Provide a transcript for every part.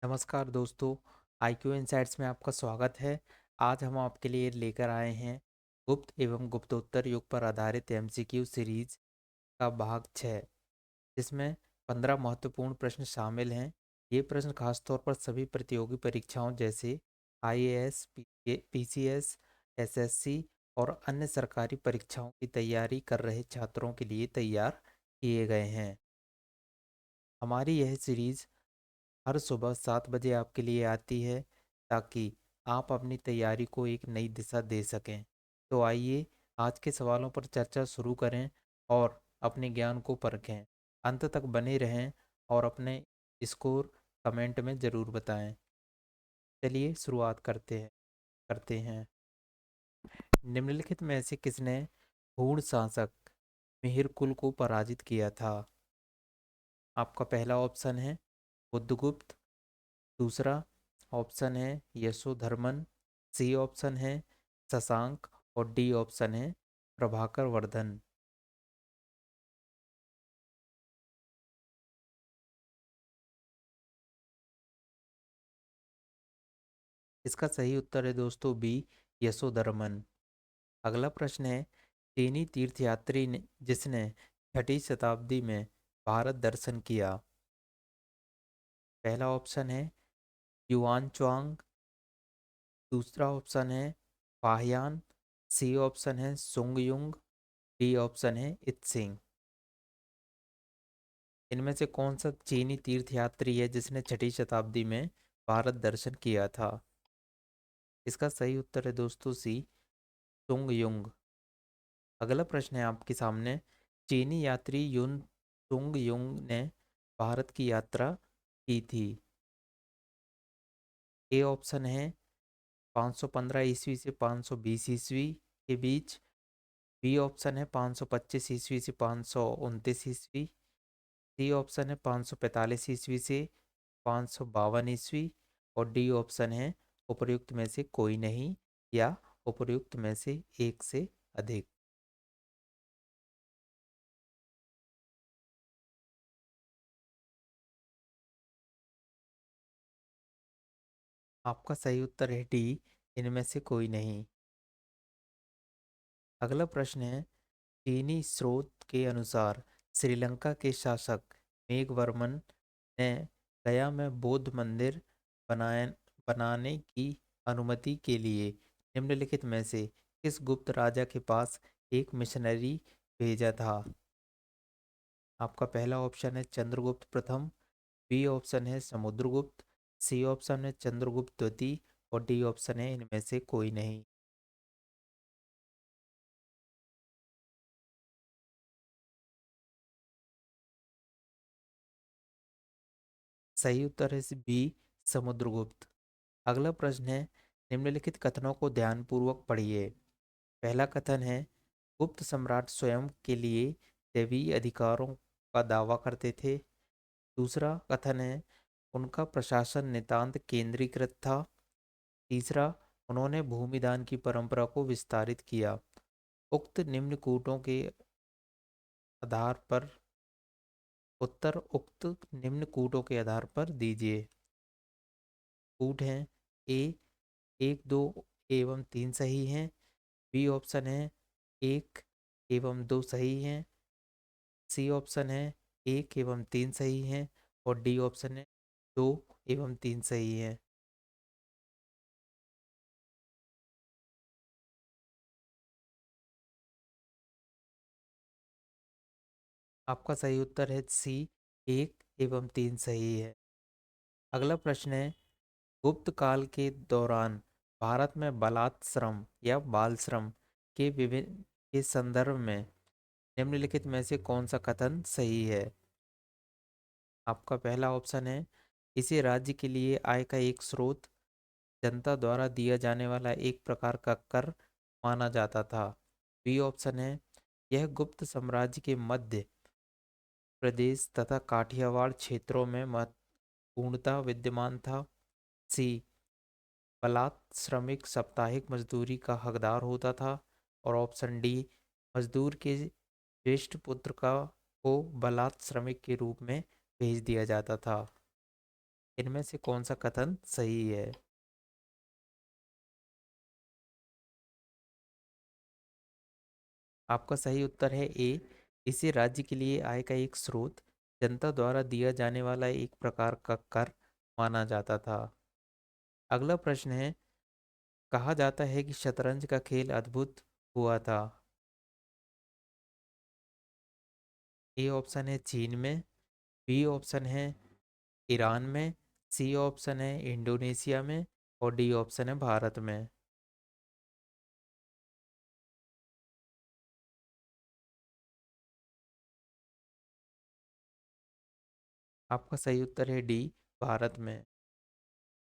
नमस्कार दोस्तों। IQ insights में आपका स्वागत है। आज हम आपके लिए लेकर आए हैं गुप्त एवं गुप्तोत्तर युग पर आधारित MCQ सीरीज का भाग 6, जिसमें 15 महत्वपूर्ण प्रश्न शामिल हैं। ये प्रश्न खासतौर पर सभी प्रतियोगी परीक्षाओं जैसे IAS, PCS, SSC और अन्य सरकारी परीक्षाओं की तैयारी कर रहे छात्रों के लिए तैयार किए गए हैं। हमारी यह सीरीज हर सुबह 7 बजे आपके लिए आती है, ताकि आप अपनी तैयारी को एक नई दिशा दे सकें। तो आइए आज के सवालों पर चर्चा शुरू करें और अपने ज्ञान को परखें। अंत तक बने रहें और अपने स्कोर कमेंट में ज़रूर बताएं। चलिए शुरुआत करते हैं। निम्नलिखित में से किसने हूण शासक मिहिरकुल को पराजित किया था? आपका पहला ऑप्शन है बुद्धगुप्त, दूसरा ऑप्शन है यशोधर्मन, सी ऑप्शन है शशांक और डी ऑप्शन है प्रभाकर वर्धन। इसका सही उत्तर है दोस्तों बी, यशोधर्मन। अगला प्रश्न है चीनी तीर्थयात्री ने जिसने 6वीं शताब्दी में भारत दर्शन किया। पहला ऑप्शन है युआन च्वांग, दूसरा ऑप्शन है फाहियान, सी ऑप्शन है सुंग युंग, डी ऑप्शन है इत्सिंग। इनमें से कौन सा चीनी तीर्थयात्री है जिसने 6वीं शताब्दी में भारत दर्शन किया था? इसका सही उत्तर है दोस्तों सी, तुंग युंग। अगला प्रश्न है आपके सामने चीनी यात्री युन तुंग युंग ने भारत की यात्रा की थी। ए ऑप्शन है 515 ईस्वी से 520 ईस्वी के बीच, बी ऑप्शन है 525 ईस्वी से 529 ईस्वी, सी ऑप्शन है 545 ईस्वी से 552 ईस्वी और डी ऑप्शन है उपर्युक्त में से कोई नहीं या उपर्युक्त में से एक से अधिक। आपका सही उत्तर है डी, इनमें से कोई नहीं। अगला प्रश्न है चीनी स्रोत के अनुसार श्रीलंका के शासक मेघवर्मन ने गया में बौद्ध मंदिर बनाए बनाने की अनुमति के लिए निम्नलिखित में से किस गुप्त राजा के पास एक मिशनरी भेजा था? आपका पहला ऑप्शन है चंद्रगुप्त प्रथम, बी ऑप्शन है समुद्रगुप्त, सी ऑप्शन है चंद्रगुप्त द्वितीय और डी ऑप्शन है इनमें से कोई नहीं। सही उत्तर है बी, समुद्रगुप्त। अगला प्रश्न है निम्नलिखित कथनों को ध्यानपूर्वक पढ़िए। पहला कथन है गुप्त सम्राट स्वयं के लिए दैवीय अधिकारों का दावा करते थे। दूसरा कथन है उनका प्रशासन नितांत केंद्रीकृत था। तीसरा, उन्होंने भूमिदान की परंपरा को विस्तारित किया। उक्त निम्न कूटों के आधार पर उत्तर उक्त निम्न कूटों के आधार पर दीजिए। कूट हैं ए, एक दो एवं तीन सही हैं, बी ऑप्शन है एक एवं दो सही हैं, सी ऑप्शन है एक एवं तीन सही हैं और डी ऑप्शन है दो एवं तीन सही हैं। आपका सही उत्तर है सी, एक एवं तीन सही है। अगला प्रश्न है गुप्त काल के दौरान भारत में बलात् श्रम या बाल श्रम के विभिन्न के संदर्भ में निम्नलिखित में से कौन सा कथन सही है? आपका पहला ऑप्शन है इसे राज्य के लिए आय का एक स्रोत, जनता द्वारा दिया जाने वाला एक प्रकार का कर माना जाता था। बी ऑप्शन है यह गुप्त साम्राज्य के मध्य प्रदेश तथा काठियावाड़ क्षेत्रों में महत्वपूर्णतः विद्यमान था। सी, बलात् श्रमिक साप्ताहिक मजदूरी का हकदार होता था और ऑप्शन डी, मजदूर के ज्येष्ठ पुत्र का को बलात् श्रमिक के रूप में भेज दिया जाता था। इनमें से कौन सा कथन सही है? आपका सही उत्तर है ए। इसे राज्य के लिए आय का एक स्रोत, जनता द्वारा दिया जाने वाला एक प्रकार का कर माना जाता था। अगला प्रश्न है, कहा जाता है कि शतरंज का खेल अद्भुत हुआ था। ए ऑप्शन है चीन में, बी ऑप्शन है ईरान में, सी ऑप्शन है इंडोनेशिया में और डी ऑप्शन है भारत में। आपका सही उत्तर है डी, भारत में।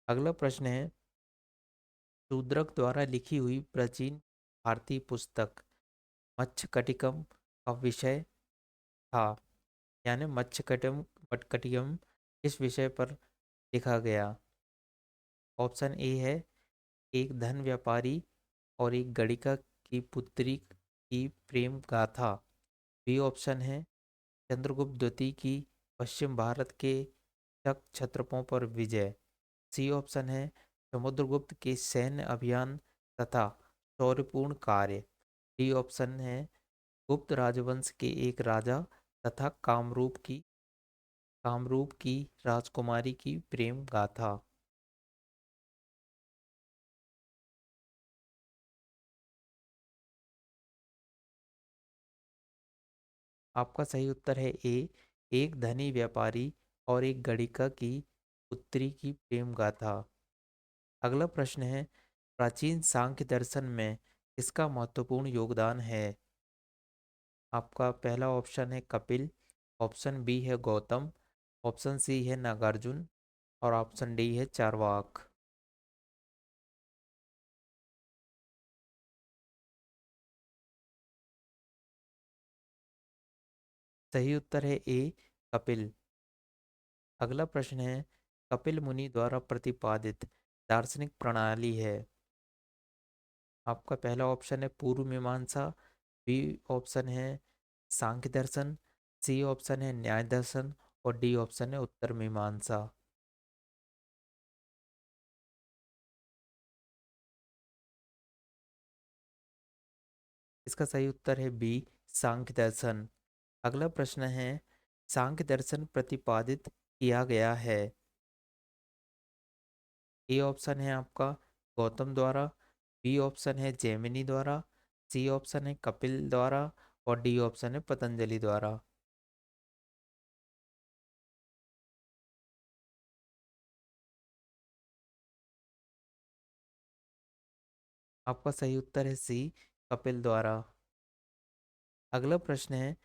अगला प्रश्न है, शूद्रक द्वारा लिखी हुई प्राचीन भारतीय पुस्तक मच्छकटिकम का विषय था, यानी मच्छकटिकम मटकटियम किस विषय पर लिखा गया? ऑप्शन ए है एक धन व्यापारी और एक गणिका की पुत्री की प्रेम गाथा। बी ऑप्शन है चंद्रगुप्त द्वितीय की पश्चिम भारत के शक क्षत्रपों पर विजय। सी ऑप्शन है समुद्रगुप्त के सैन्य अभियान तथा शौर्यपूर्ण कार्य। डी ऑप्शन है गुप्त राजवंश के एक राजा तथा कामरूप की राजकुमारी की प्रेम गाथा। आपका सही उत्तर है ए, एक धनी व्यापारी और एक गणिका की पुत्री की प्रेम गाथा। अगला प्रश्न है, प्राचीन सांख्य दर्शन में किसका महत्वपूर्ण योगदान है? आपका पहला ऑप्शन है कपिल, ऑप्शन बी है गौतम, ऑप्शन सी है नागार्जुन और ऑप्शन डी है चारवाक। सही उत्तर है ए, कपिल। अगला प्रश्न है, कपिल मुनि द्वारा प्रतिपादित दार्शनिक प्रणाली है। आपका पहला ऑप्शन है पूर्व मीमांसा, बी ऑप्शन है सांख्य दर्शन, सी ऑप्शन है न्याय दर्शन और डी ऑप्शन है उत्तर मीमांसा। इसका सही उत्तर है बी, सांख्य दर्शन। अगला प्रश्न है, सांख्य दर्शन प्रतिपादित किया गया है। ए ऑप्शन है आपका गौतम द्वारा, बी ऑप्शन है जैमिनी द्वारा, सी ऑप्शन है कपिल द्वारा और डी ऑप्शन है पतंजलि द्वारा। आपका सही उत्तर है सी, कपिल द्वारा। अगला प्रश्न है,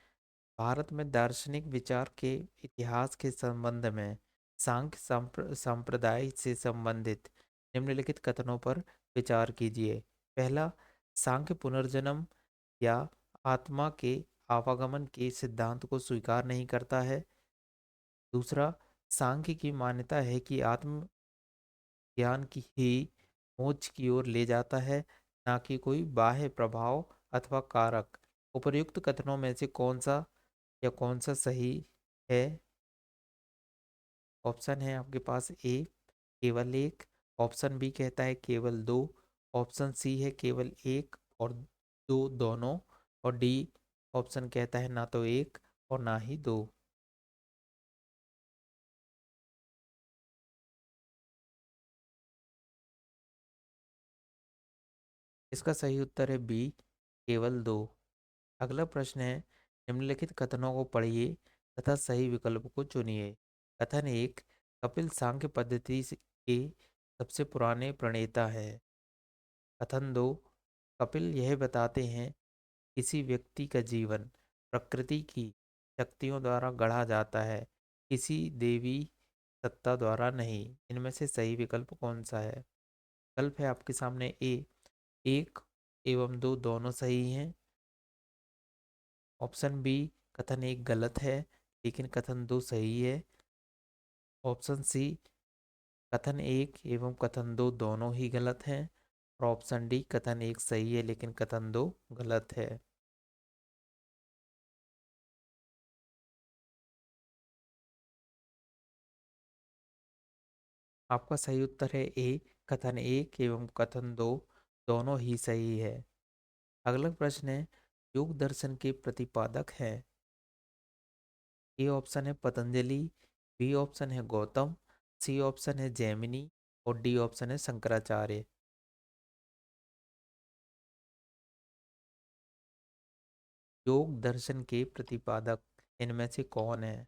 भारत में दार्शनिक विचार के इतिहास के संबंध में सांख्य संप्रदाय से संबंधित निम्नलिखित कथनों पर विचार कीजिए। पहला, सांख्य पुनर्जन्म या आत्मा के आवागमन के सिद्धांत को स्वीकार नहीं करता है। दूसरा, सांख्य की मान्यता है कि आत्म ज्ञान की ही मोक्ष की ओर ले जाता है, ना कि कोई बाह्य प्रभाव अथवा कारक। उपर्युक्त कथनों में से कौन सा या कौन सा सही है? ऑप्शन है आपके पास ए, केवल एक, ऑप्शन बी कहता है केवल दो, ऑप्शन सी है केवल एक और दो दोनों और डी ऑप्शन कहता है ना तो एक और ना ही दो। इसका सही उत्तर है बी, केवल दो। अगला प्रश्न है, निम्नलिखित कथनों को पढ़िए तथा सही विकल्प को चुनिए। कथन एक, कपिल सांख्य पद्धति के सबसे पुराने प्रणेता है। कथन दो, कपिल यह बताते हैं किसी व्यक्ति का जीवन प्रकृति की शक्तियों द्वारा गढ़ा जाता है, किसी देवी सत्ता द्वारा नहीं। इनमें से सही विकल्प कौन सा है? विकल्प है आपके सामने ए, एक एवं दो दोनों सही हैं। ऑप्शन बी, कथन एक गलत है लेकिन कथन दो सही है। ऑप्शन सी, कथन एक एवं कथन दो दोनों ही गलत हैं। और ऑप्शन डी, कथन एक सही है लेकिन कथन दो गलत है। आपका सही उत्तर है ए, कथन एक एवं कथन दो दोनों ही सही है। अगला प्रश्न है, योग दर्शन के प्रतिपादक है। ए ऑप्शन है पतंजलि, बी ऑप्शन है गौतम, सी ऑप्शन है जैमिनी और डी ऑप्शन है शंकराचार्य। योग दर्शन के प्रतिपादक इनमें से कौन है?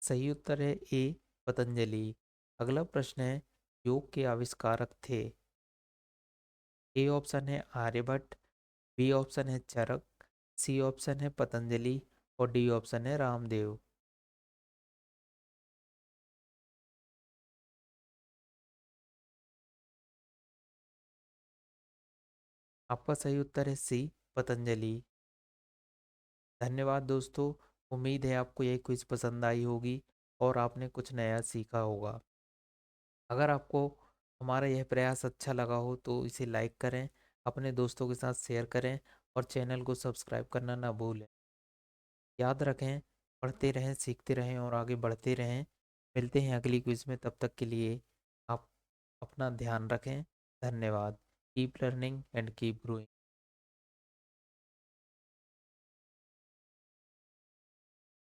सही उत्तर है ए, पतंजलि। अगला प्रश्न है, योग के आविष्कारक थे। ए ऑप्शन है आर्यभट्ट, बी ऑप्शन है चरक, सी ऑप्शन है पतंजलि और डी ऑप्शन है रामदेव। आपका सही उत्तर है सी, पतंजलि। धन्यवाद दोस्तों। उम्मीद है आपको यह क्विज पसंद आई होगी और आपने कुछ नया सीखा होगा। अगर आपको हमारा यह प्रयास अच्छा लगा हो तो इसे लाइक करें, अपने दोस्तों के साथ शेयर करें और चैनल को सब्सक्राइब करना ना भूलें। याद रखें, पढ़ते रहें, सीखते रहें और आगे बढ़ते रहें। मिलते हैं अगली क्विज में, तब तक के लिए आप अपना ध्यान रखें। धन्यवाद। Keep learning and keep growing.